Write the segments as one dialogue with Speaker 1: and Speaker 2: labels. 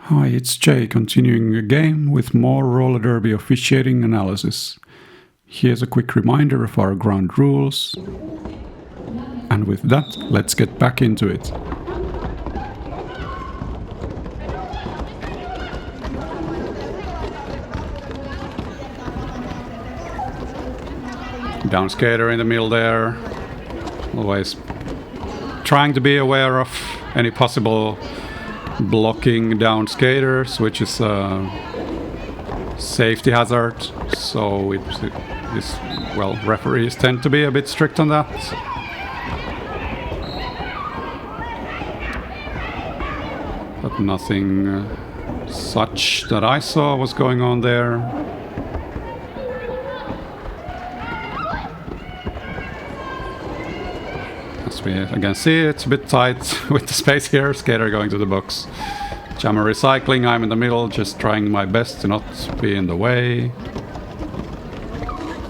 Speaker 1: Hi, it's Jay, continuing the game with more roller derby officiating analysis. Here's a quick reminder of our ground rules. And with that, let's get back into it. Down skater in the middle there. Always trying to be aware of any possible blocking down skaters, which is a safety hazard. So referees tend to be a bit strict on that. But nothing such that I saw was going on there. As we again see, it's a bit tight with the space here. Skater going to the box. Jammer recycling, I'm in the middle, just trying my best to not be in the way.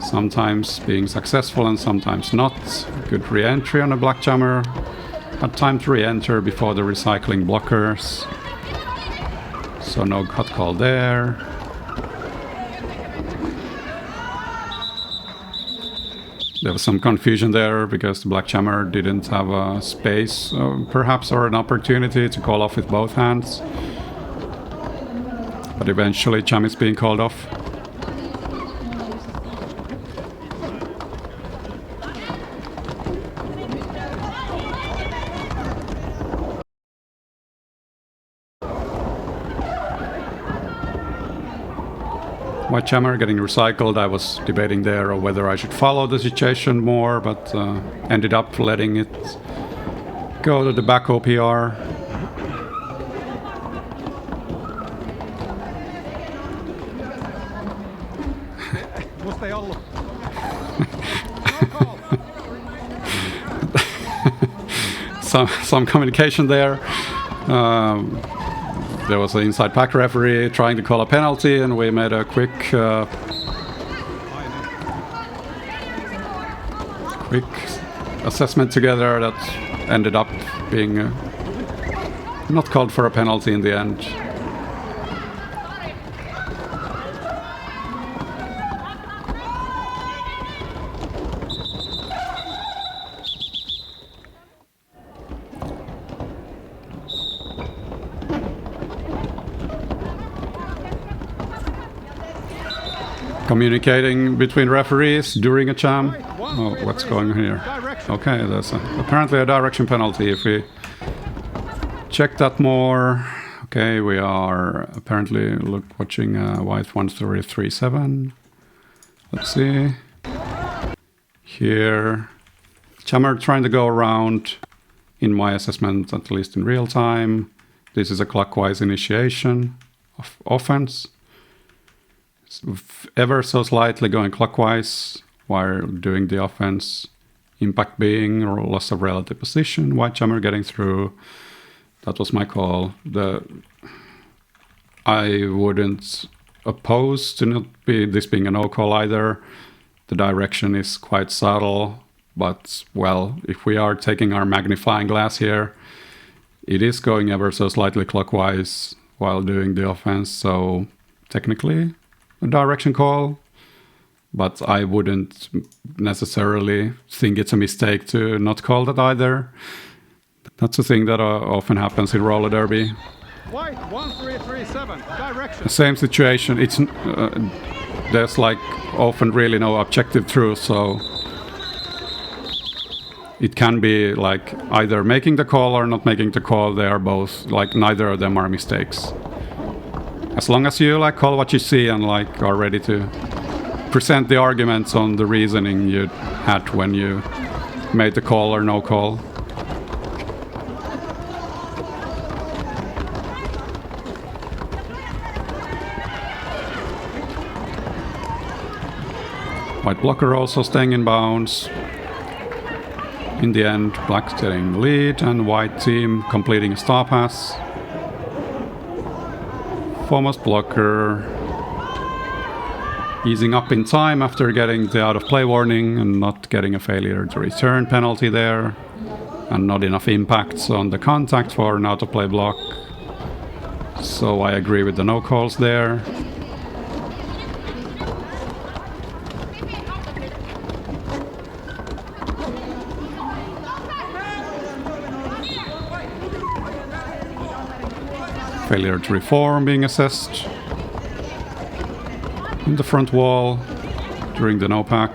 Speaker 1: Sometimes being successful and sometimes not. Good re-entry on a black jammer. Had time to re-enter before the recycling blockers. So no hot call there. There was some confusion there because the black jammer didn't have a space, perhaps, or an opportunity to call off with both hands. But eventually jam is being called off. White jammer getting recycled. I was debating there whether I should follow the situation more, but ended up letting it go to the back OPR. some communication there. There was an inside pack referee trying to call a penalty, and we made a quick assessment together that ended up being not called for a penalty in the end. Communicating between referees during a jam. Oh, what's going on here? Okay, there's apparently a direction penalty. If we check that more. Okay, we are apparently watching white 1337. Let's see. Here, jammer trying to go around, in my assessment, at least in real time. This is a clockwise initiation of offense. Ever so slightly going clockwise while doing the offense. Impact being or loss of relative position. White jammer getting through. That was my call. I wouldn't oppose to this being a no call either. The direction is quite subtle, but well, if we are taking our magnifying glass here, it is going ever so slightly clockwise while doing the offense. So technically, a direction call, but I wouldn't necessarily think it's a mistake to not call that either. That's a thing that often happens in roller derby.
Speaker 2: White 1337, direction.
Speaker 1: The same situation. It's there's like often really no objective truth, so it can be like either making the call or not making the call. They are both like neither of them are mistakes. As long as you like call what you see and like are ready to present the arguments on the reasoning you had when you made the call or no call. White blocker also staying in bounds. In the end, black's getting the lead and white team completing a star pass. Foremost blocker easing up in time after getting the out of play warning and not getting a failure to return penalty there. and not enough impacts on the contact for an out-of-play block. So I agree with the no calls there. Failure to reform being assessed in the front wall during the no pack.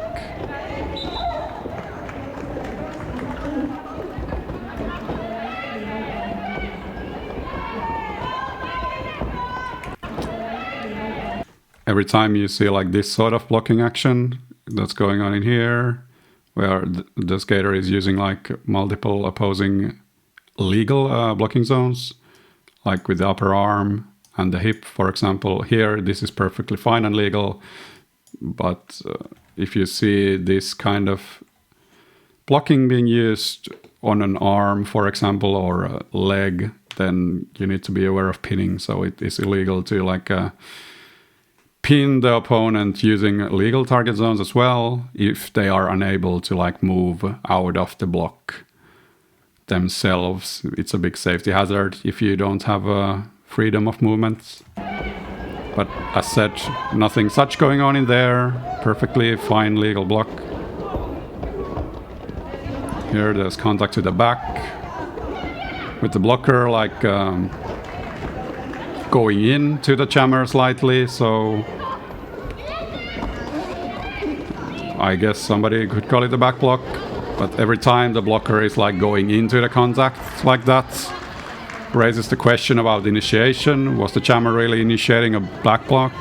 Speaker 1: Every time you see like this sort of blocking action that's going on in here, where the skater is using like multiple opposing legal blocking zones, like with the upper arm and the hip, for example. Here, this is perfectly fine and legal, but if you see this kind of blocking being used on an arm, for example, or a leg, then you need to be aware of pinning. So it is illegal to like pin the opponent using legal target zones as well if they are unable to like move out of the block themselves. It's a big safety hazard if you don't have freedom of movement. But as said, nothing such going on in there. Perfectly fine legal block. Here there's contact to the back with the blocker like going into the jammer slightly, so I guess somebody could call it a back block. But every time the blocker is like going into the contact like that, raises the question about initiation. Was the jammer really initiating a back block?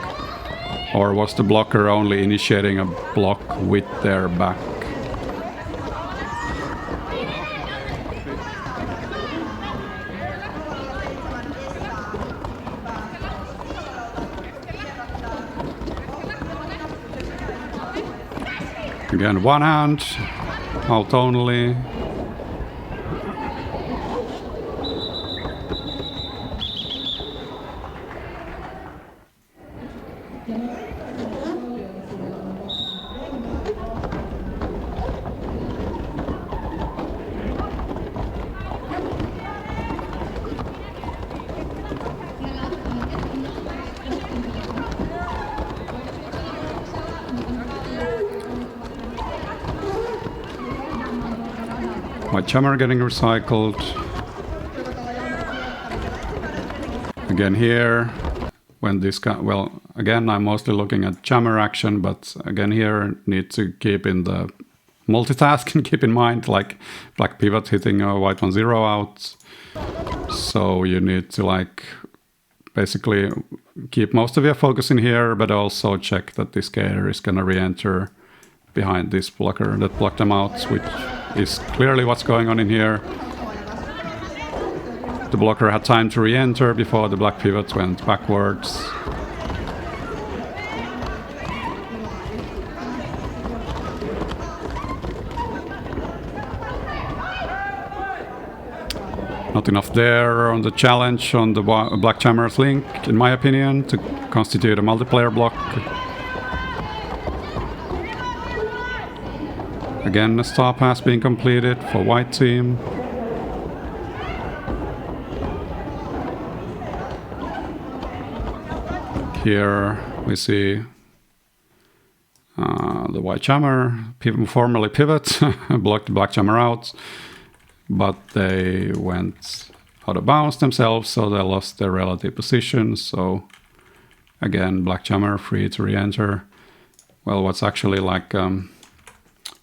Speaker 1: Or was the blocker only initiating a block with their back? Again, one hand, out only. White jammer getting recycled. Again here, when this guy, well, again I'm mostly looking at jammer action, but again here need to keep in the multitask and keep in mind like black pivot hitting a white 1-0 out. So you need to like basically keep most of your focus in here, but also check that this skater is gonna re-enter behind this blocker that blocked them out, which is clearly what's going on in here. The blocker had time to re-enter before the black pivot went backwards. Not enough there on the challenge on the black jammer's link, in my opinion, to constitute a multiplayer block. Again, a star pass being completed for white team. Here we see the white jammer formerly pivot, blocked the black jammer out, but they went out of bounds themselves, so they lost their relative position. So again, black jammer free to re-enter. Well, what's actually like...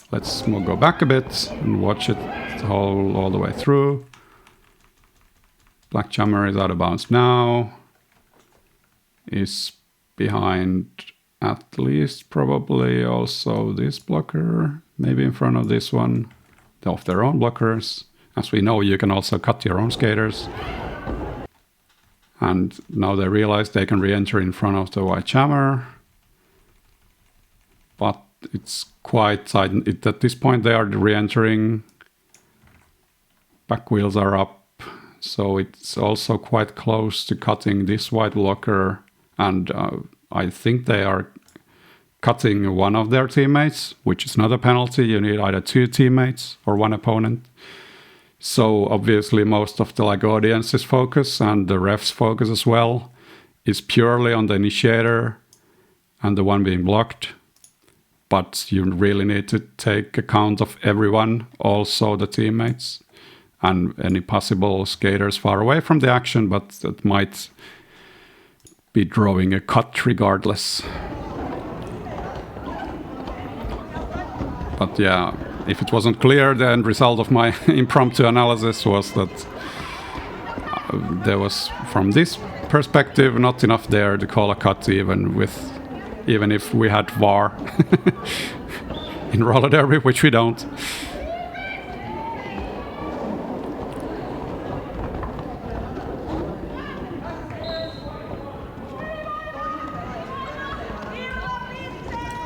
Speaker 1: let's go back a bit and watch it all the way through. Black jammer is out of bounds now. Is behind at least probably also this blocker, maybe in front of this one, of their own blockers. As we know, you can also cut your own skaters. And now they realize they can re-enter in front of the white jammer. But it's quite tight. At this point they are re-entering. Back wheels are up. So it's also quite close to cutting this white blocker. And I think they are cutting one of their teammates, which is not a penalty. You need either two teammates or one opponent So obviously most of the audience's focus and the ref's focus as well is purely on the initiator and the one being blocked. But you really need to take account of everyone, also the teammates and any possible skaters far away from the action, but that might be drawing a cut regardless. But yeah, if it wasn't clear, the end result of my impromptu analysis was that there was, from this perspective, not enough there to call a cut even if we had VAR in roller derby, which we don't.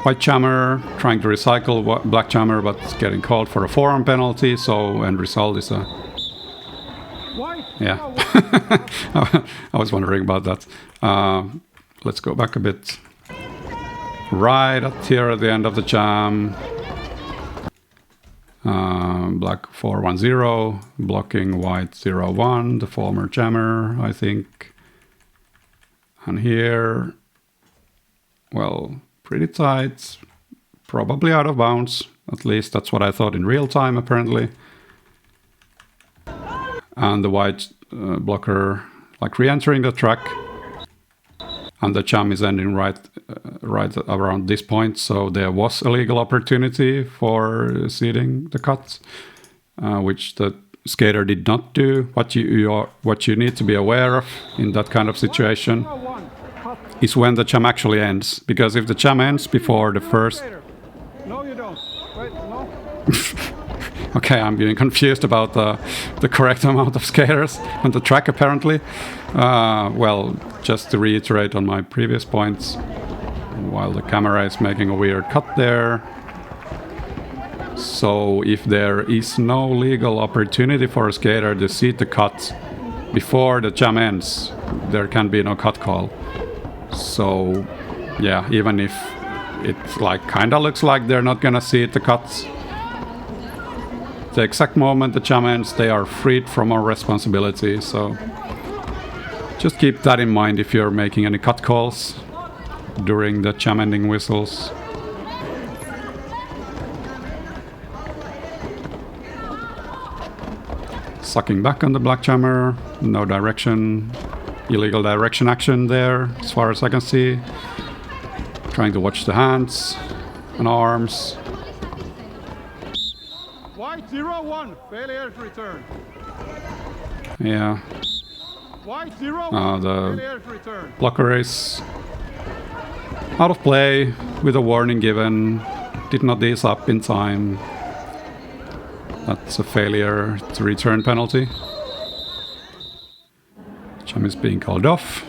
Speaker 1: White jammer trying to recycle black jammer, but getting called for a forearm penalty. So end result is a
Speaker 2: White.
Speaker 1: yeah. I was wondering about that. Let's go back a bit. Right up here at the end of the jam. Black 4-1-0, blocking white 0-1, the former jammer, I think. And here, well, pretty tight, probably out of bounds. At least that's what I thought in real time, apparently. And the white blocker, like re-entering the track. And the jam is ending right around this point, so there was a legal opportunity for seeding the cut, which the skater did not do. What you need to be aware of in that kind of situation is when the jam actually ends, because if the jam ends before the first...
Speaker 2: No, you don't. Wait, no.
Speaker 1: Okay, I'm getting confused about the correct amount of skaters on the track, apparently. Well, just to reiterate on my previous points, while the camera is making a weird cut there. So if there is no legal opportunity for a skater to see the cut before the jam ends, there can be no cut call. So yeah, even if it like kinda looks like they're not gonna see the cuts, the exact moment the jam ends, they are freed from our responsibility. So just keep that in mind if you're making any cut calls during the jam ending whistles. Sucking back on the black jammer, no direction, illegal direction action there as far as I can see. Trying to watch the hands and arms.
Speaker 2: White 0-1, failure to return.
Speaker 1: Yeah.
Speaker 2: White 0-1,
Speaker 1: the
Speaker 2: failure to return.
Speaker 1: blocker is out of play with a warning given. Did not ease up in time. That's a failure to return penalty. Jam is being called off.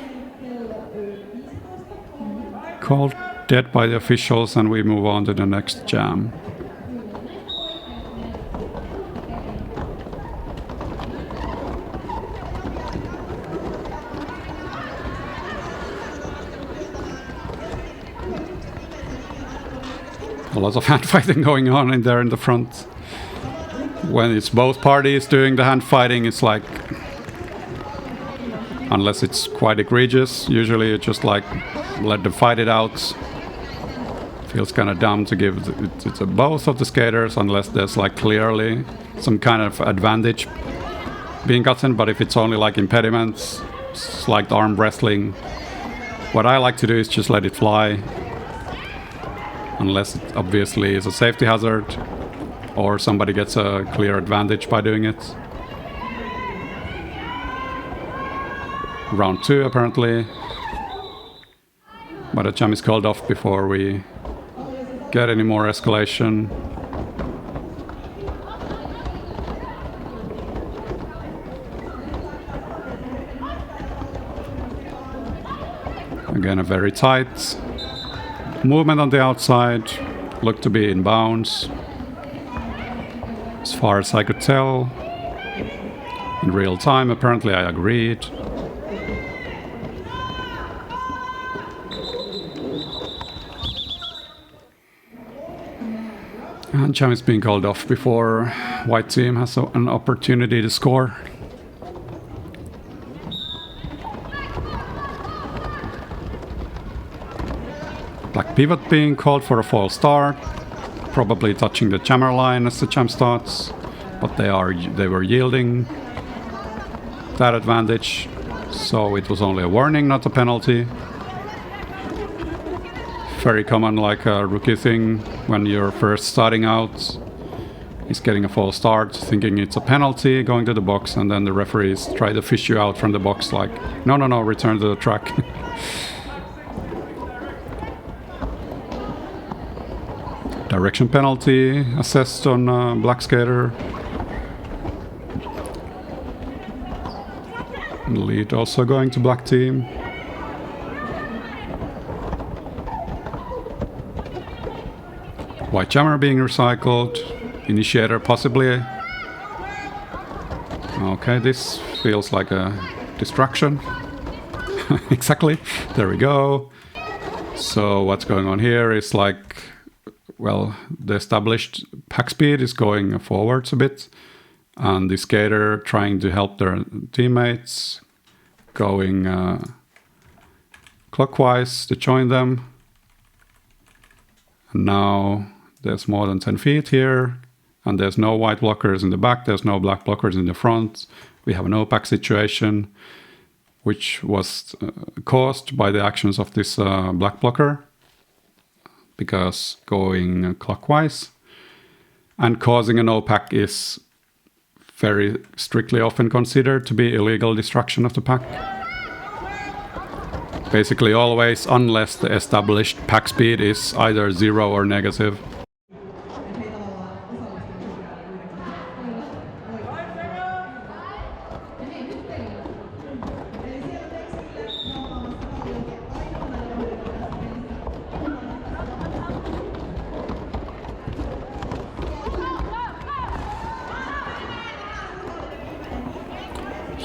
Speaker 1: Called dead by the officials, and we move on to the next jam. A lot of hand fighting going on in there in the front. When it's both parties doing the hand fighting, it's like, unless it's quite egregious, usually you just like let them fight it out. Feels kind of dumb to give it to both of the skaters unless there's like clearly some kind of advantage being gotten. But if it's only like impediments, it's like arm wrestling. What I like to do is just let it fly, unless it obviously is a safety hazard or somebody gets a clear advantage by doing it. Round 2 apparently, but the jam is called off before we get any more escalation. Again, a very tight movement on the outside, looked to be in bounds as far as I could tell. In real time, apparently I agreed. And jam is being called off before white team has an opportunity to score. Black pivot being called for a false start, probably touching the jammer line as the jam starts, but they were yielding that advantage, so it was only a warning, not a penalty. Very common, like a rookie thing, when you're first starting out, is getting a false start, thinking it's a penalty, going to the box, and then the referees try to fish you out from the box, like, no, return to the track. Direction penalty assessed on black skater. Lead also going to black team. White jammer being recycled. Initiator possibly. Okay, this feels like a distraction. Exactly. There we go. So what's going on here is like, well, the established pack speed is going forwards a bit, and the skater trying to help their teammates going clockwise to join them. And now there's more than 10 feet here, and there's no white blockers in the back, there's no black blockers in the front. We have an opaque situation, which was caused by the actions of this black blocker, because going clockwise and causing an opaque is very strictly often considered to be illegal destruction of the pack. Basically always, unless the established pack speed is either 0 or negative.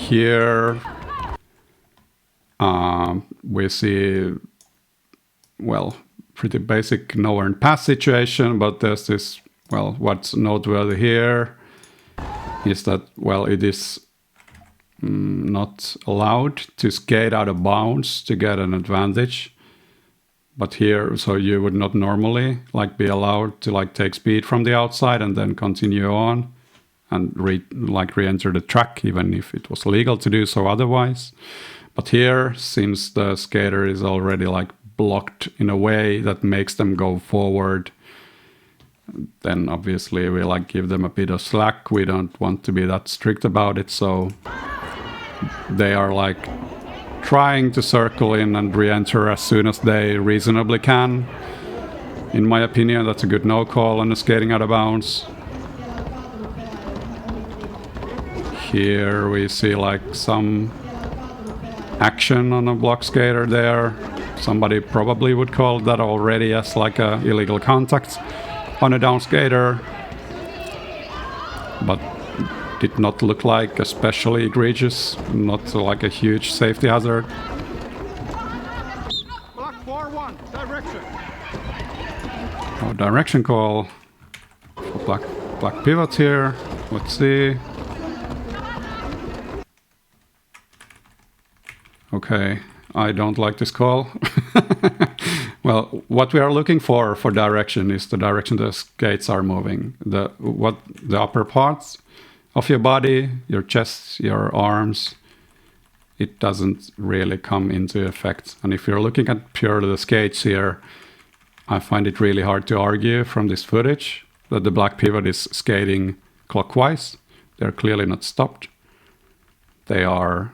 Speaker 1: Here we see, well, pretty basic no earned pass situation, but there's this, well, what's noteworthy here is that, well, it is not allowed to skate out of bounds to get an advantage. But here, so you would not normally like be allowed to like take speed from the outside and then continue on and re-enter the track, even if it was legal to do so otherwise. But here, since the skater is already like blocked in a way that makes them go forward, then obviously we like give them a bit of slack. We don't want to be that strict about it, so they are like trying to circle in and re-enter as soon as they reasonably can. In my opinion, that's a good no call on the skating out of bounds. Here we see like some action on a block skater there. Somebody probably would call that already as like a illegal contact on a down skater, but did not look like especially egregious, not like a huge safety hazard.
Speaker 2: Black 4-1, direction.
Speaker 1: Oh, direction call for black pivot here. Let's see. Okay, I don't like this call. Well, what we are looking for direction is the direction the skates are moving. The upper parts of your body, your chest, your arms, it doesn't really come into effect. And if you're looking at purely the skates here, I find it really hard to argue from this footage that the black pivot is skating clockwise. They're clearly not stopped. They are,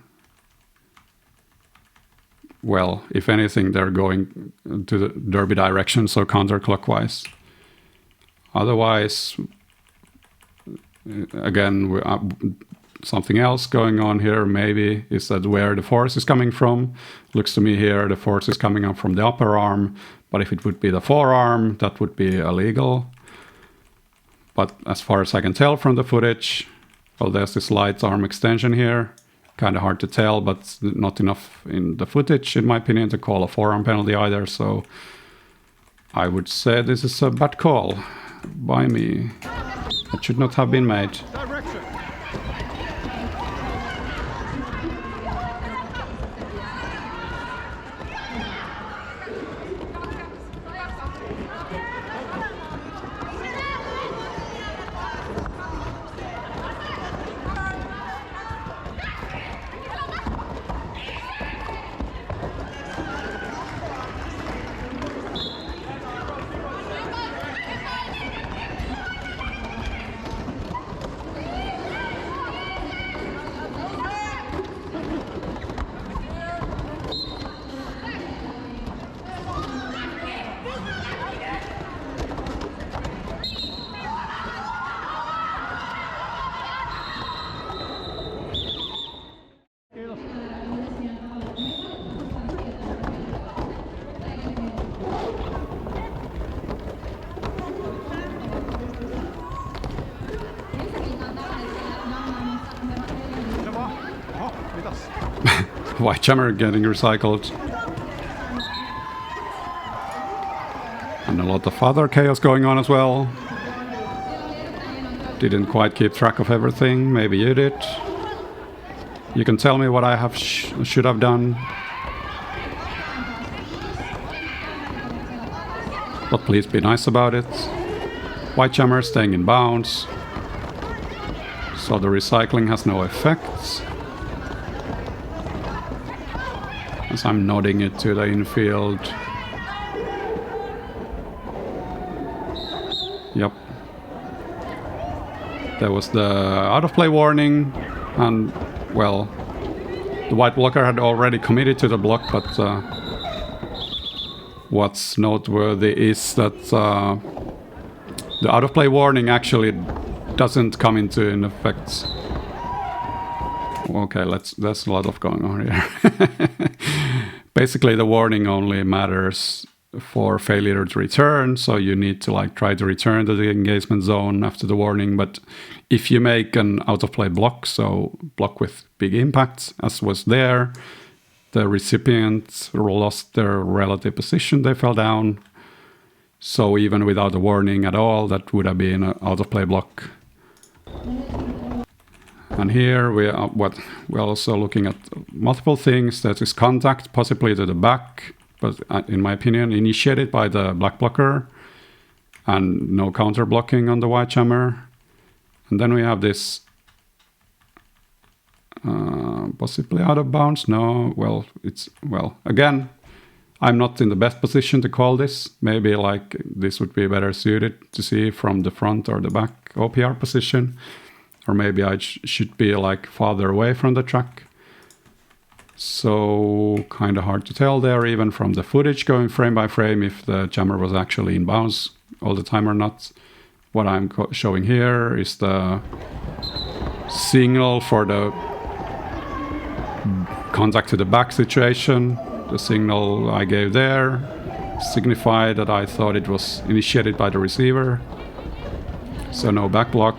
Speaker 1: well, if anything, they're going to the derby direction, so counterclockwise. Otherwise, again, something else going on here maybe is that where the force is coming from. Looks to me here the force is coming up from the upper arm, but if it would be the forearm, that would be illegal. But as far as I can tell from the footage, well, there's this light arm extension here. Kind of hard to tell, but not enough in the footage, in my opinion, to call a forearm penalty either. So I would say this is a bad call. by me. That should not have been made.
Speaker 2: Direction.
Speaker 1: White jammer getting recycled. And a lot of other chaos going on as well. Didn't quite keep track of everything. Maybe you did. You can tell me what I have should have done. But please be nice about it. White jammer staying in bounds. So the recycling has no effects. As I'm nodding it to the infield. Yep. There was the out of play warning, and well, the white blocker had already committed to the block, but what's noteworthy is that the out of play warning actually doesn't come into effect. Okay, there's a lot of going on here. Basically, the warning only matters for failure to return, so you need to like try to return to the engagement zone after the warning. But if you make an out of play block, so block with big impacts, as was there, the recipient lost their relative position, they fell down. So even without a warning at all, that would have been an out of play block. And here we're also looking at multiple things. That is contact, possibly to the back, but in my opinion, initiated by the black blocker, and no counter blocking on the white jammer. And then we have this possibly out of bounds. No, again, I'm not in the best position to call this. Maybe like this would be better suited to see from the front or the back OPR position. Or maybe I should be like farther away from the track. So kind of hard to tell there, even from the footage going frame by frame, if the jammer was actually in bounds all the time or not. What I'm showing here is the signal for the contact to the back situation. The signal I gave there signified that I thought it was initiated by the receiver. So no back block.